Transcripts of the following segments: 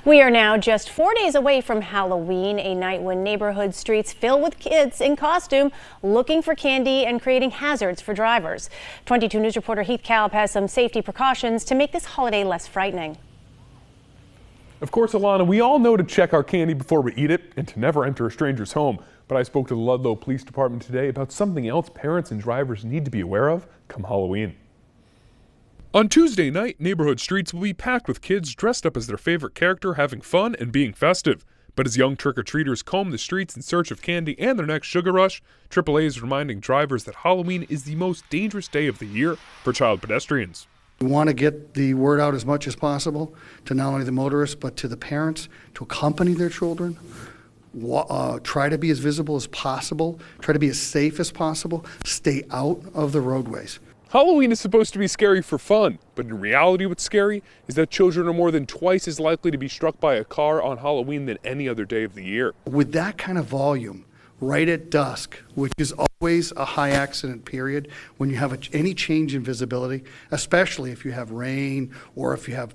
We are now just 4 days away from Halloween, a night when neighborhood streets fill with kids in costume looking for candy and creating hazards for drivers. 22 News reporter Heath Kalb has some safety precautions to make this holiday less frightening. Of course, Alana, we all know to check our candy before we eat it and to never enter a stranger's home. But I spoke to the Ludlow Police Department today about something else parents and drivers need to be aware of come Halloween. On Tuesday night, neighborhood streets will be packed with kids dressed up as their favorite character, having fun and being festive. But as young trick-or-treaters comb the streets in search of candy and their next sugar rush, AAA is reminding drivers that Halloween is the most dangerous day of the year for child pedestrians. We want to get the word out as much as possible to not only the motorists but to the parents to accompany their children. Try to be as visible as possible, try to be as safe as possible, stay out of the roadways. Halloween is supposed to be scary for fun, but in reality what's scary is that children are more than twice as likely to be struck by a car on Halloween than any other day of the year. With that kind of volume, right at dusk, which is always a high accident period, when you have any change in visibility, especially if you have rain or if you have,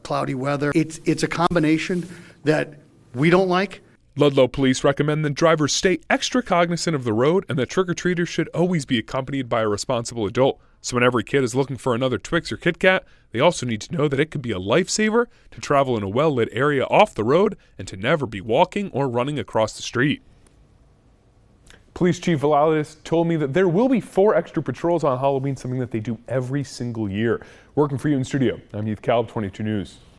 cloudy weather, it's a combination that we don't like. Ludlow police recommend that drivers stay extra cognizant of the road and that trick-or-treaters should always be accompanied by a responsible adult. So when every kid is looking for another Twix or Kit Kat, they also need to know that it could be a lifesaver to travel in a well-lit area off the road and to never be walking or running across the street. Police Chief Valalis told me that there will be 4 extra patrols on Halloween, something that they do every single year. Working for you in studio, I'm Heath Kalb, 22 News.